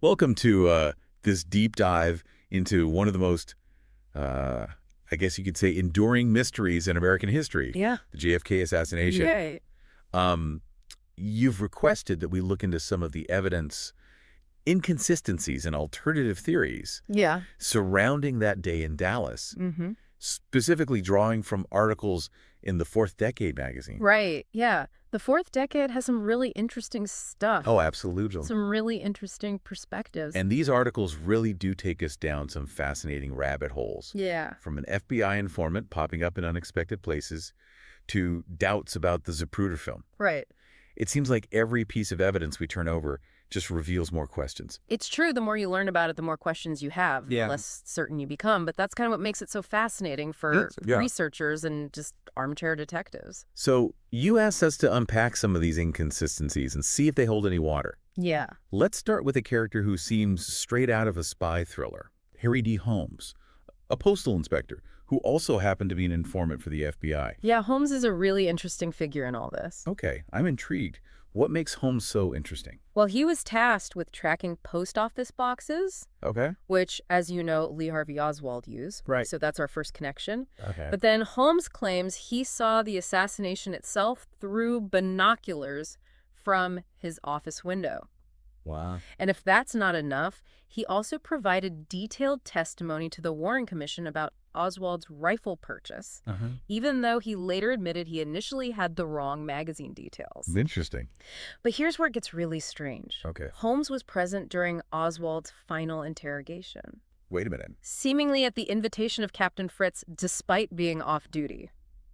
Welcome to this deep dive into one of the most, I guess you could say, enduring mysteries in American history, Yeah. the JFK assassination. Yay. Um, you've requested that we look into some of the evidence, inconsistencies, and alternative theories Yeah. surrounding that day in Dallas, Mm-hmm. specifically drawing from articles in the Fourth Decade magazine. Right. Yeah. The fourth decade has some really interesting stuff. Oh, absolutely. Some really interesting perspectives. And these articles really do take us down some fascinating rabbit holes. Yeah. From an FBI informant popping up in unexpected places to doubts about the Zapruder film. Right. It seems like every piece of evidence we turn over just reveals more questions. It's true. The more you learn about it, the more questions you have, Yeah. the less certain you become. But that's kind of what makes it so fascinating for Yeah. researchers and just armchair detectives. So you asked us to unpack some of these inconsistencies and see if they hold any water. Yeah. Let's start with a character who seems straight out of a spy thriller, Harry D. Holmes, a postal inspector who also happened to be an informant for the FBI. Yeah, Holmes is a really interesting figure in all this. Okay, I'm intrigued. What makes Holmes so interesting? Well, he was tasked with tracking post office boxes, Okay. which, as you know, Lee Harvey Oswald used. Right. So that's our first connection. Okay. But then Holmes claims he saw the assassination itself through binoculars from his office window. Wow. And if that's not enough, he also provided detailed testimony to the Warren Commission about Oswald's rifle purchase, even though he later admitted he initially had the wrong magazine details. Interesting. But here's where it gets really strange. Okay. Holmes was present during Oswald's final interrogation, Wait a minute. seemingly at the invitation of Captain Fritz, despite being off duty.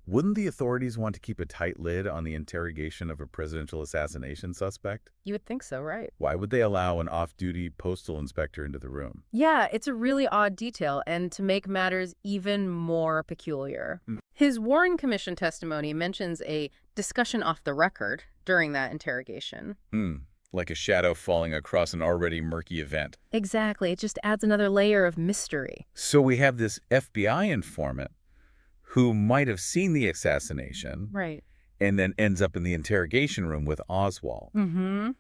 Wouldn't the authorities want to keep a tight lid on the interrogation of a presidential assassination suspect? You would think so, right? Why would they allow an off-duty postal inspector into the room? Yeah, it's a really odd detail, and to make matters even more peculiar, Mm. his Warren Commission testimony mentions a discussion off the record during that interrogation. Like a shadow falling across an already murky event. Exactly. It just adds another layer of mystery. So we have this FBI informant who might have seen the assassination Right. and then ends up in the interrogation room with Oswald. Mm-hmm.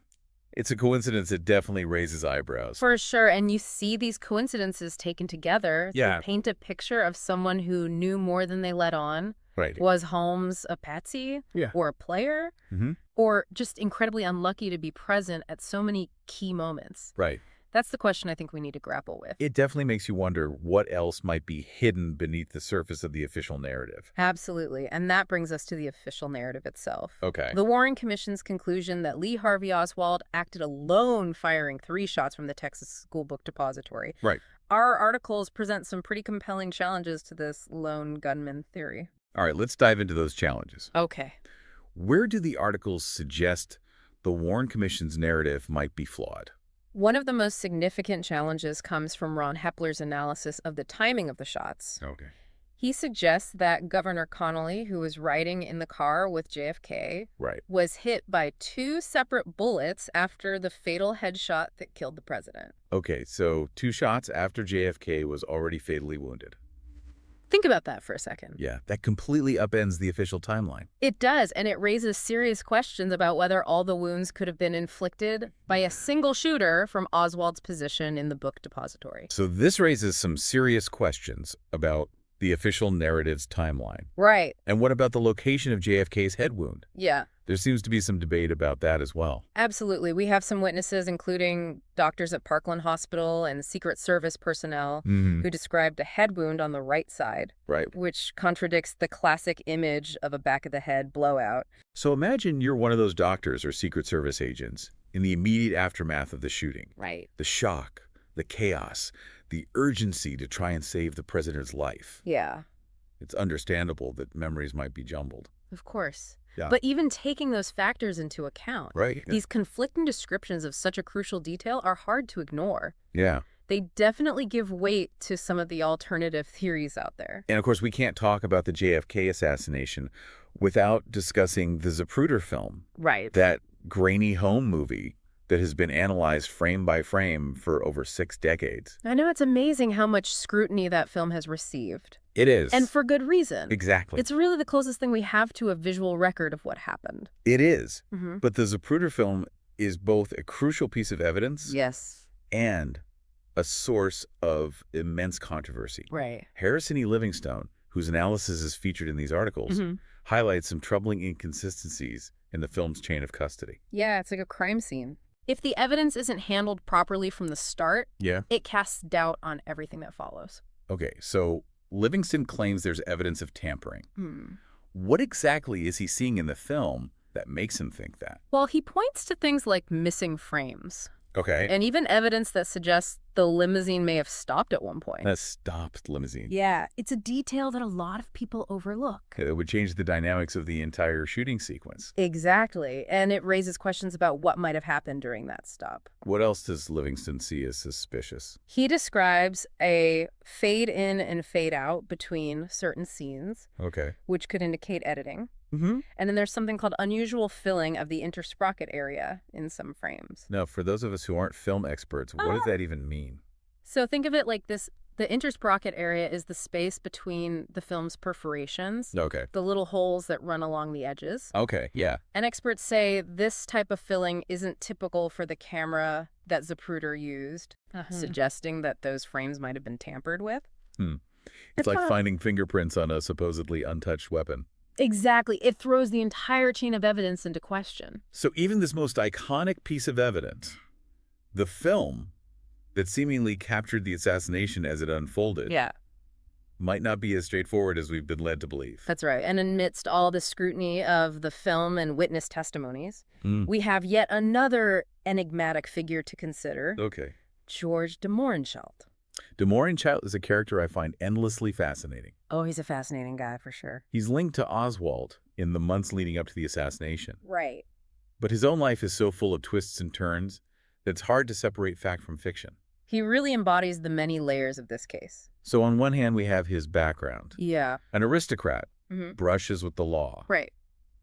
It's a coincidence that definitely raises eyebrows. For sure. And you see these coincidences taken together Yeah. to paint a picture of someone who knew more than they let on. Right. Was Holmes a patsy? Yeah. Or a player? Mm-hmm. Or just incredibly unlucky to be present at so many key moments? Right. That's the question I think we need to grapple with. It definitely makes you wonder what else might be hidden beneath the surface of the official narrative. Absolutely. And that brings us to the official narrative itself. Okay. The Warren Commission's conclusion that Lee Harvey Oswald acted alone firing 3 shots from the Texas School Book Depository. Right. Our articles present some pretty compelling challenges to this lone gunman theory. All right, let's dive into those challenges. Okay. Where do the articles suggest the Warren Commission's narrative might be flawed? One of the most significant challenges comes from Ron Hepler's analysis of the timing of the shots. Okay. He suggests that Governor Connolly, who was riding in the car with JFK, Right. was hit by 2 separate bullets after the fatal headshot that killed the president. Okay, so 2 shots after JFK was already fatally wounded. Think about that for a second. Yeah, that completely upends the official timeline. It does, and it raises serious questions about whether all the wounds could have been inflicted by a single shooter from Oswald's position in the book depository. So this raises some serious questions about the official narrative's timeline. Right. And what about the location of JFK's head wound? Yeah, There seems to be some debate about that as well. absolutely. We have some witnesses, including doctors at Parkland Hospital and Secret Service personnel, who described a head wound on the right side, Right. which contradicts the classic image of a back-of-the-head blowout. So imagine you're one of those doctors or Secret Service agents in the immediate aftermath of the shooting. Right. The shock, the chaos, the urgency to try and save the president's life. Yeah, It's understandable that memories might be jumbled. of course. Yeah. But even taking those factors into account, Right. these conflicting descriptions of such a crucial detail are hard to ignore. Yeah. They definitely give weight to some of the alternative theories out there. And of course, we can't talk about the JFK assassination without discussing the Zapruder film, Right. that grainy home movie that has been analyzed frame by frame for over 6 decades. I know it's amazing how much scrutiny that film has received. It is. And for good reason. Exactly. It's really the closest thing we have to a visual record of what happened. It is. Mm-hmm. But the Zapruder film is both a crucial piece of evidence Yes. and a source of immense controversy. Right. Harrison E. Livingstone, whose analysis is featured in these articles, highlights some troubling inconsistencies in the film's chain of custody. Yeah, it's like a crime scene. If the evidence isn't handled properly from the start, it casts doubt on everything that follows. Okay, so Livingston claims there's evidence of tampering. What exactly is he seeing in the film that makes him think that? Well, he points to things like missing frames. Okay. And even evidence that suggests the limousine may have stopped at one point. A stopped limousine. Yeah, it's a detail that a lot of people overlook. It would change the dynamics of the entire shooting sequence. Exactly, and it raises questions about what might have happened during that stop. What else does Livingston see as suspicious? He describes a fade in and fade out between certain scenes, which could indicate editing. And then there's something called unusual filling of the intersprocket area in some frames. Now, for those of us who aren't film experts, what does that even mean? So think of it like this. The intersprocket area is the space between the film's perforations. The little holes that run along the edges. And experts say this type of filling isn't typical for the camera that Zapruder used, suggesting that those frames might have been tampered with. It's like finding fingerprints on a supposedly untouched weapon. Exactly. It throws the entire chain of evidence into question. So even this most iconic piece of evidence, the film that seemingly captured the assassination as it unfolded, might not be as straightforward as we've been led to believe. That's right. And amidst all the scrutiny of the film and witness testimonies, we have yet another enigmatic figure to consider. George de Mohrenschildt. De Mohrenschildt is a character I find endlessly fascinating. Oh, he's a fascinating guy for sure. He's linked to Oswald in the months leading up to the assassination. Right. But his own life is so full of twists and turns that it's hard to separate fact from fiction. He really embodies the many layers of this case. So on one hand, we have his background. Yeah. An aristocrat, brushes with the law. Right.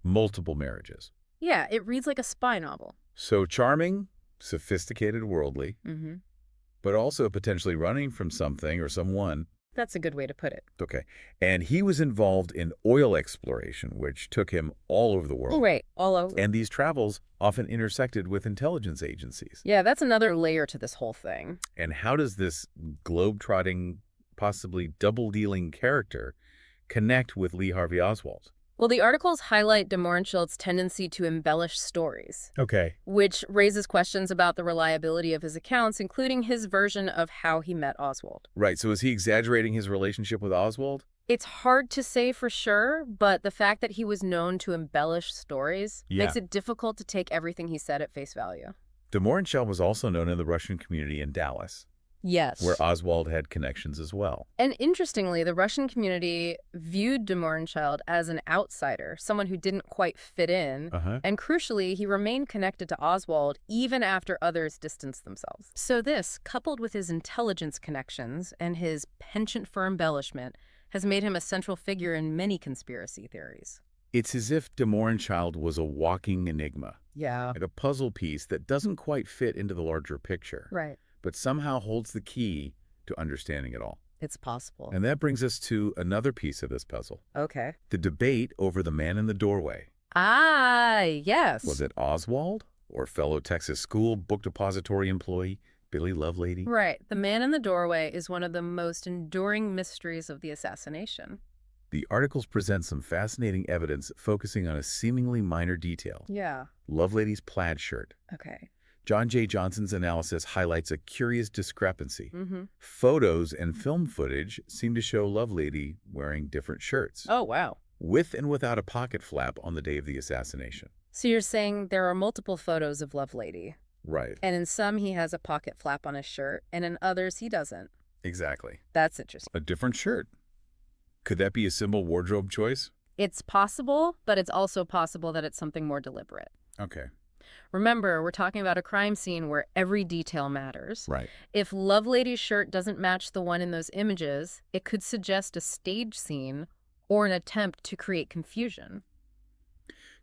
Multiple marriages. Yeah, it reads like a spy novel. So charming, sophisticated, worldly, but also potentially running from something or someone. That's a good way to put it. And he was involved in oil exploration, which took him all over the world. Right, all over. And these travels often intersected with intelligence agencies. Yeah, that's another layer to this whole thing. And how does this globe-trotting, possibly double-dealing character connect with Lee Harvey Oswald? Well, the articles highlight de Mohrenschildt's tendency to embellish stories. Which raises questions about the reliability of his accounts, including his version of how he met Oswald. Right, so is he exaggerating his relationship with Oswald? It's hard to say for sure, but the fact that he was known to embellish stories makes it difficult to take everything he said at face value. De Mohrenschildt was also known in the Russian community in Dallas. Yes. Where Oswald had connections as well. And interestingly, the Russian community viewed de Mohrenschildt as an outsider, someone who didn't quite fit in. And crucially, he remained connected to Oswald even after others distanced themselves. So this, coupled with his intelligence connections and his penchant for embellishment, has made him a central figure in many conspiracy theories. It's as if de Mohrenschildt was a walking enigma. Yeah. Like a puzzle piece that doesn't quite fit into the larger picture. Right. But somehow holds the key to understanding it all. It's possible. And that brings us to another piece of this puzzle. Okay. The debate over the man in the doorway. Ah, yes. Was it Oswald or fellow Texas school book depository employee Billy Lovelady? Right. The man in the doorway is one of the most enduring mysteries of the assassination. The articles present some fascinating evidence focusing on a seemingly minor detail. Yeah. Lovelady's plaid shirt. Okay. John J. Johnson's analysis highlights a curious discrepancy. Photos and film footage seem to show Lovelady wearing different shirts. Oh, wow. With and without a pocket flap on the day of the assassination. So you're saying there are multiple photos of Lovelady. Right. And in some he has a pocket flap on his shirt, and in others he doesn't. Exactly. That's interesting. A different shirt. Could that be a simple wardrobe choice? It's possible, but it's also possible that it's something more deliberate. Okay. Remember, we're talking about a crime scene where every detail matters. Right. If Lovelady's shirt doesn't match the one in those images, it could suggest a stage scene or an attempt to create confusion.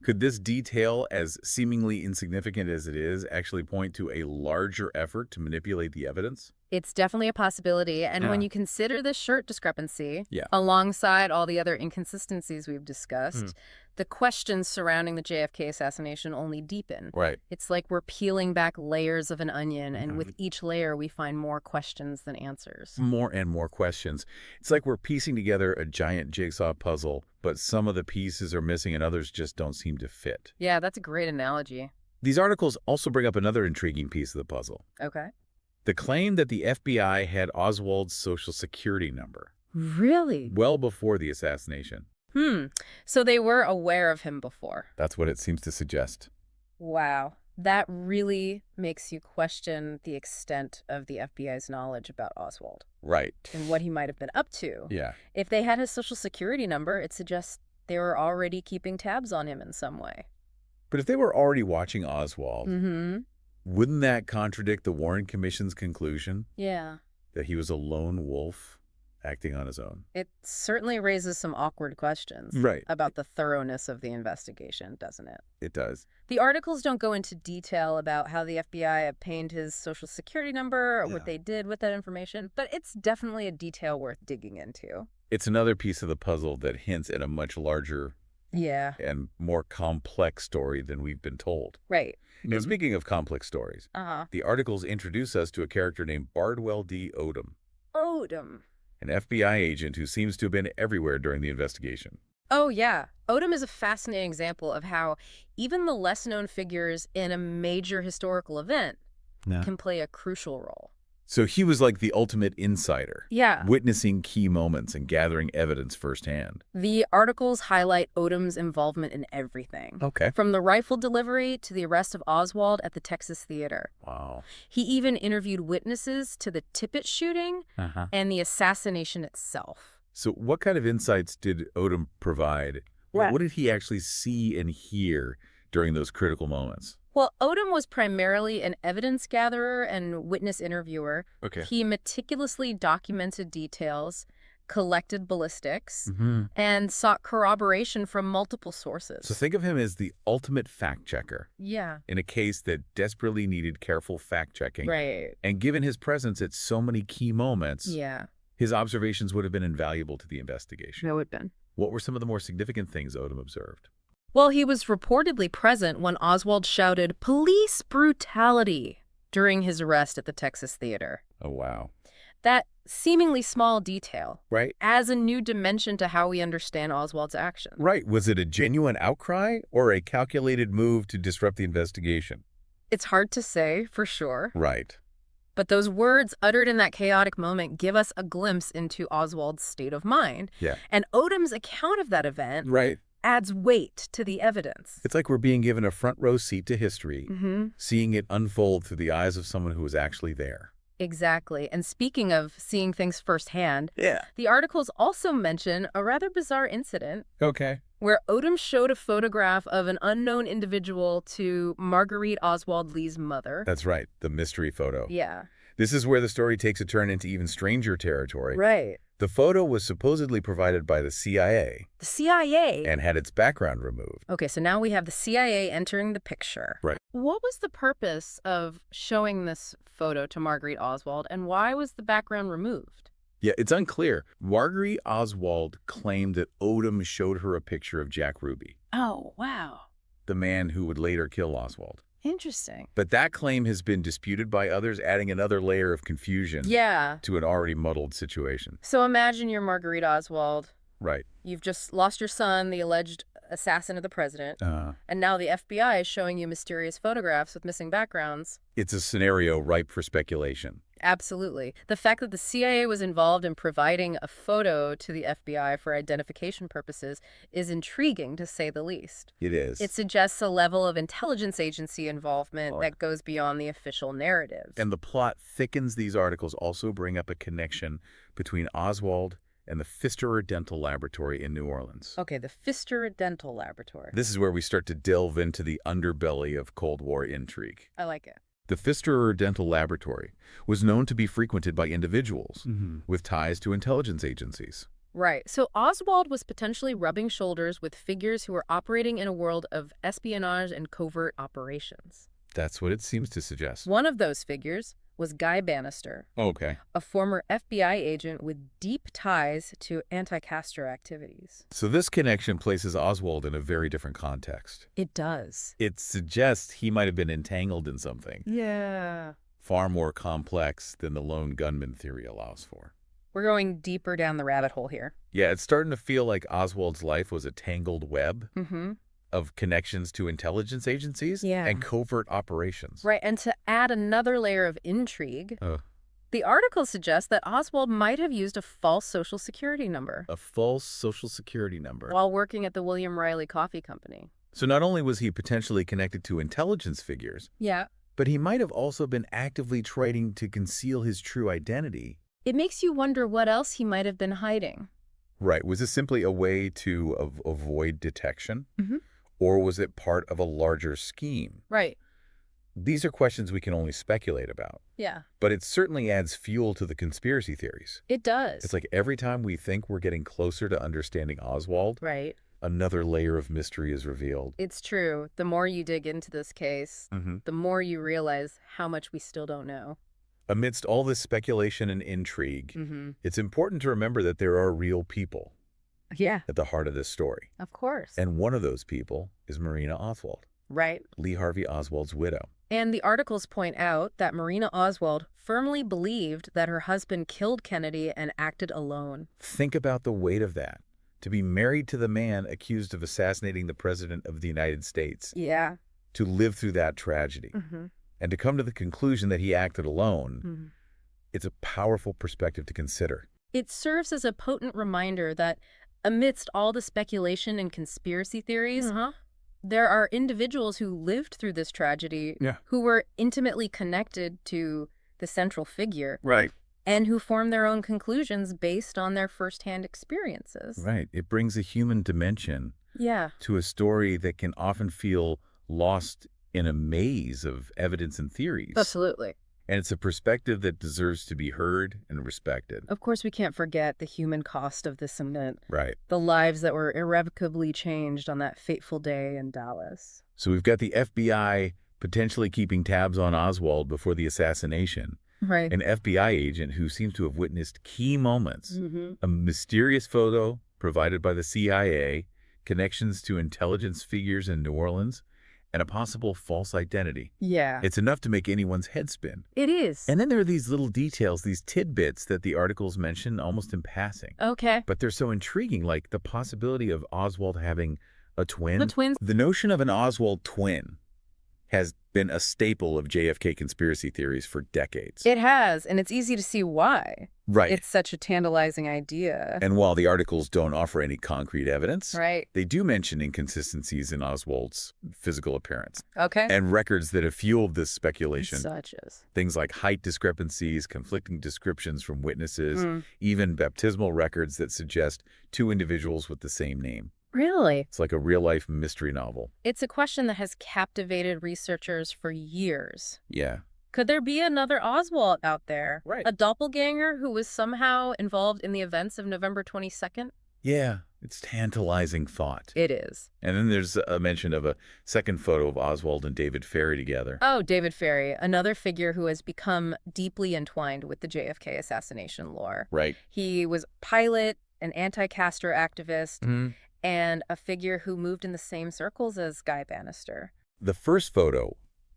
Could this detail, as seemingly insignificant as it is, actually point to a larger effort to manipulate the evidence? It's definitely a possibility. And when you consider this shirt discrepancy, alongside all the other inconsistencies we've discussed, The questions surrounding the JFK assassination only deepen. Right. It's like we're peeling back layers of an onion, and with each layer we find more questions than answers. More and more questions. It's like we're piecing together a giant jigsaw puzzle, but some of the pieces are missing and others just don't seem to fit. Yeah, that's a great analogy. These articles also bring up another intriguing piece of the puzzle. Okay. The claim that the FBI had Oswald's Social Security number. Really? Well before the assassination. So they were aware of him before. That's what it seems to suggest. Wow. That really makes you question the extent of the FBI's knowledge about Oswald. Right. And what he might have been up to. Yeah. If they had his Social Security number, it suggests they were already keeping tabs on him in some way. But if they were already watching Oswald, wouldn't that contradict the Warren Commission's conclusion? Yeah. That he was a lone wolf acting on his own? It certainly raises some awkward questions about the thoroughness of the investigation, doesn't it? It does. The articles don't go into detail about how the FBI obtained his Social Security number or what they did with that information, but it's definitely a detail worth digging into. It's another piece of the puzzle that hints at a much larger and more complex story than we've been told. Right. And speaking of complex stories, the articles introduce us to a character named Bardwell D. Odom. Odom. An FBI agent who seems to have been everywhere during the investigation. Oh, yeah. Odom is a fascinating example of how even the less-known figures in a major historical event can play a crucial role. So he was like the ultimate insider. Yeah. Witnessing key moments and gathering evidence firsthand. The articles highlight Odom's involvement in everything. Okay. From the rifle delivery to the arrest of Oswald at the Texas Theater. Wow. He even interviewed witnesses to the Tippit shooting and the assassination itself. So what kind of insights did Odom provide? What did he actually see and hear during those critical moments? Well, Odom was primarily an evidence gatherer and witness interviewer. Okay. He meticulously documented details, collected ballistics, and sought corroboration from multiple sources. So think of him as the ultimate fact checker. Yeah. In a case that desperately needed careful fact checking. Right. And given his presence at so many key moments, his observations would have been invaluable to the investigation. That would have been. What were some of the more significant things Odom observed? Well, he was reportedly present when Oswald shouted, "Police brutality," during his arrest at the Texas Theater. Oh, wow. That seemingly small detail adds a new dimension to how we understand Oswald's actions. Right. Was it a genuine outcry or a calculated move to disrupt the investigation? It's hard to say for sure. Right. But those words uttered in that chaotic moment give us a glimpse into Oswald's state of mind. Yeah. And Odom's account of that event adds weight to the evidence. It's like we're being given a front row seat to history, seeing it unfold through the eyes of someone who was actually there. Exactly. And speaking of seeing things firsthand, the articles also mention a rather bizarre incident. Okay. Where Odom showed a photograph of an unknown individual to Marguerite Oswald Lee's mother. That's right. The mystery photo. Yeah. This is where the story takes a turn into even stranger territory. Right. The photo was supposedly provided by the CIA. The CIA? And had its background removed. Okay, so now we have the CIA entering the picture. Right. What was the purpose of showing this photo to Marguerite Oswald, and why was the background removed? Yeah, it's unclear. Marguerite Oswald claimed that Odom showed her a picture of Jack Ruby. Oh, wow. The man who would later kill Oswald. Interesting. But that claim has been disputed by others, adding another layer of confusion to an already muddled situation. So imagine you're Marguerite Oswald. Right. You've just lost your son, the alleged assassin of the president, and now the FBI is showing you mysterious photographs with missing backgrounds. It's a scenario ripe for speculation. Absolutely. The fact that the CIA was involved in providing a photo to the FBI for identification purposes is intriguing, to say the least. It is. It suggests a level of intelligence agency involvement that goes beyond the official narrative. And the plot thickens. These articles also bring up a connection between Oswald and the Pfister Dental Laboratory in New Orleans. Okay, the Pfister Dental Laboratory. This is where we start to delve into the underbelly of Cold War intrigue. I like it. The Pfister Dental Laboratory was known to be frequented by individuals with ties to intelligence agencies. Right. So Oswald was potentially rubbing shoulders with figures who were operating in a world of espionage and covert operations. That's what it seems to suggest. One of those figures was Guy Bannister, Okay. a former FBI agent with deep ties to anti-Castro activities. So this connection places Oswald in a very different context. It does. It suggests he might have been entangled in something Yeah. far more complex than the lone gunman theory allows for. We're going deeper down the rabbit hole here. Yeah, it's starting to feel like Oswald's life was a tangled web Mm-hmm. of connections to intelligence agencies and covert operations. Right, and to add another layer of intrigue, the article suggests that Oswald might have used a false Social Security number. A false Social Security number. While working at the William Riley Coffee Company. So not only was he potentially connected to intelligence figures, but he might have also been actively trying to conceal his true identity. It makes you wonder what else he might have been hiding. Right. Was this simply a way to avoid detection? Mm-hmm. Or was it part of a larger scheme? Right. These are questions we can only speculate about. Yeah. But it certainly adds fuel to the conspiracy theories. It does. It's like every time we think we're getting closer to understanding Oswald, another layer of mystery is revealed. It's true. The more you dig into this case, the more you realize how much we still don't know. Amidst all this speculation and intrigue, it's important to remember that there are real people at the heart of this story. Of course. And one of those people is Marina Oswald. Right. Lee Harvey Oswald's widow. And the articles point out that Marina Oswald firmly believed that her husband killed Kennedy and acted alone. Think about the weight of that. To be married to the man accused of assassinating the President of the United States. Yeah. To live through that tragedy. And to come to the conclusion that he acted alone, it's a powerful perspective to consider. It serves as a potent reminder that amidst all the speculation and conspiracy theories, there are individuals who lived through this tragedy who were intimately connected to the central figure. Right. And who form their own conclusions based on their firsthand experiences. Right. It brings a human dimension to a story that can often feel lost in a maze of evidence and theories. Absolutely. And it's a perspective that deserves to be heard and respected. Of course, we can't forget the human cost of this event. Right. The lives that were irrevocably changed on that fateful day in Dallas. So we've got the FBI potentially keeping tabs on Oswald before the assassination. Right. An FBI agent who seems to have witnessed key moments. A mysterious photo provided by the CIA, connections to intelligence figures in New Orleans, and a possible false identity. Yeah. It's enough to make anyone's head spin. It is. And then there are these little details, these tidbits that the articles mention almost in passing. Okay. But they're so intriguing, like the possibility of Oswald having a twin. The twins. The notion of an Oswald twin has been a staple of JFK conspiracy theories for decades. It has, and it's easy to see why. Right. It's such a tantalizing idea. And while the articles don't offer any concrete evidence, they do mention inconsistencies in Oswald's physical appearance. Okay. And records that have fueled this speculation. Such as? Things like height discrepancies, conflicting descriptions from witnesses, even baptismal records that suggest two individuals with the same name. Really? It's like a real-life mystery novel. It's a question that has captivated researchers for years. Yeah. Could there be another Oswald out there? Right. A doppelganger who was somehow involved in the events of November 22nd? Yeah, it's tantalizing thought. It is. And then there's a mention of a second photo of Oswald and David Ferrie together. Oh, David Ferrie, another figure who has become deeply entwined with the JFK assassination lore. Right. He was a pilot, an anti-Castro activist, and a figure who moved in the same circles as Guy Bannister. The first photo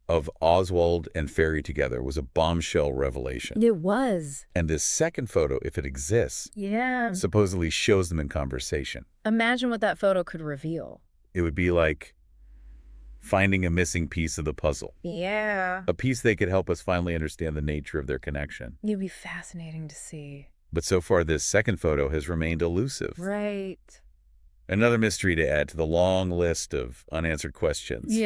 of Oswald and Ferrie together was a bombshell revelation. It was. And this second photo, if it exists, supposedly shows them in conversation. Imagine what that photo could reveal. It would be like finding a missing piece of the puzzle. Yeah. A piece that could help us finally understand the nature of their connection. It'd be fascinating to see. But so far, this second photo has remained elusive. Right. Another mystery to add to the long list of unanswered questions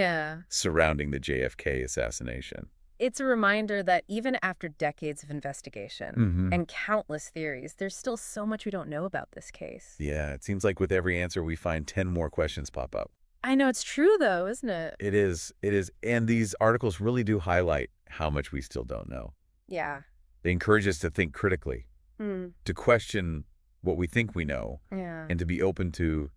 surrounding the JFK assassination. It's a reminder that even after decades of investigation and countless theories, there's still so much we don't know about this case. Yeah, it seems like with every answer, we find 10 more questions pop up. I know, it's true, though, isn't it? It is. It is. And these articles really do highlight how much we still don't know. Yeah. They encourage us to think critically, to question what we think we know, and to be open to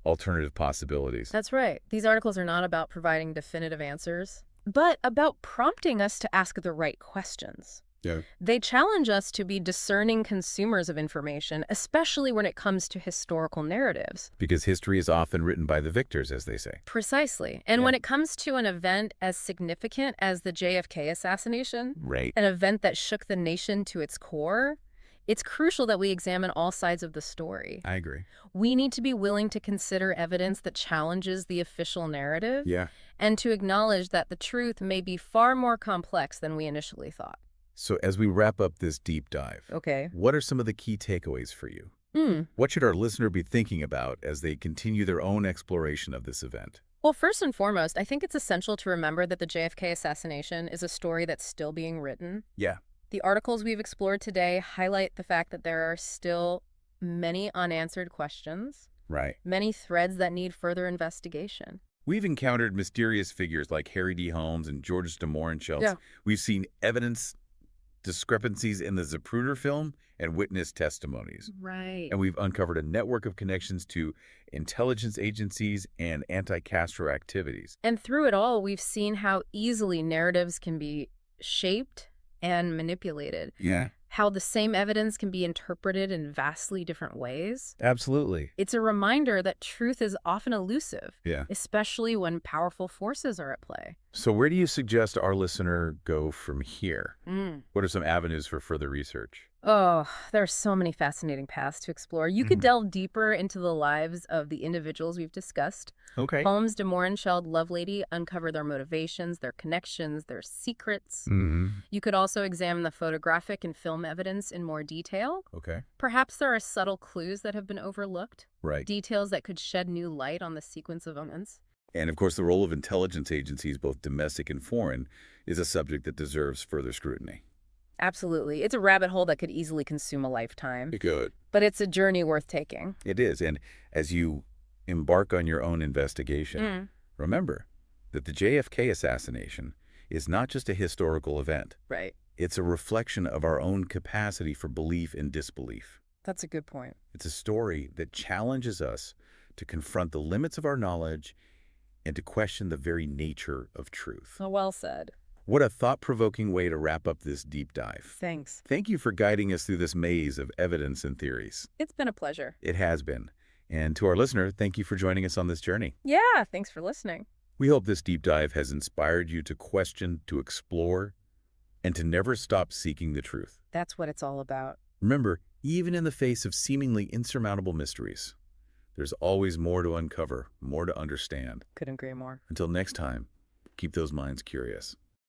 alternative possibilities. That's right. These articles are not about providing definitive answers. but about prompting us to ask the right questions. Yeah. They challenge us to be discerning consumers of information, especially when it comes to historical narratives. Because history is often written by the victors, as they say. Precisely. And when it comes to an event as significant as the JFK assassination, Right. an event that shook the nation to its core, it's crucial that we examine all sides of the story. I agree. We need to be willing to consider evidence that challenges the official narrative Yeah. and to acknowledge that the truth may be far more complex than we initially thought. So as we wrap up this deep dive, Okay. what are some of the key takeaways for you? What should our listener be thinking about as they continue their own exploration of this event? Well, first and foremost, I think it's essential to remember that the JFK assassination is a story that's still being written. Yeah. The articles we've explored today highlight the fact that there are still many unanswered questions, Right. many threads that need further investigation. We've encountered mysterious figures like Harry D. Holmes and George de Mohrenschildt. Yeah. We've seen evidence discrepancies in the Zapruder film and witness testimonies. Right. And we've uncovered a network of connections to intelligence agencies and anti-Castro activities. And through it all, we've seen how easily narratives can be shaped and manipulated. Yeah. How the same evidence can be interpreted in vastly different ways. Absolutely. It's a reminder that truth is often elusive, Yeah. especially when powerful forces are at play. So where do you suggest our listener go from here? What are some avenues for further research? Oh, there are so many fascinating paths to explore. You could delve deeper into the lives of the individuals we've discussed. Okay. Holmes, de Mohrenschildt, Lovelady uncover their motivations, their connections, their secrets. You could also examine the photographic and film evidence in more detail. Okay. Perhaps there are subtle clues that have been overlooked, Right. details that could shed new light on the sequence of events. And of course, the role of intelligence agencies, both domestic and foreign, is a subject that deserves further scrutiny. Absolutely. It's a rabbit hole that could easily consume a lifetime, Good. but it's a journey worth taking. It is. And as you embark on your own investigation, remember that the JFK assassination is not just a historical event. Right. It's a reflection of our own capacity for belief and disbelief. That's a good point. It's a story that challenges us to confront the limits of our knowledge and to question the very nature of truth. Oh, well said. What a thought-provoking way to wrap up this deep dive. Thanks. Thank you for guiding us through this maze of evidence and theories. It's been a pleasure. It has been. And to our listener, thank you for joining us on this journey. Yeah, thanks for listening. We hope this deep dive has inspired you to question, to explore, and to never stop seeking the truth. That's what it's all about. Remember, even in the face of seemingly insurmountable mysteries, there's always more to uncover, more to understand. Couldn't agree more. Until next time, keep those minds curious.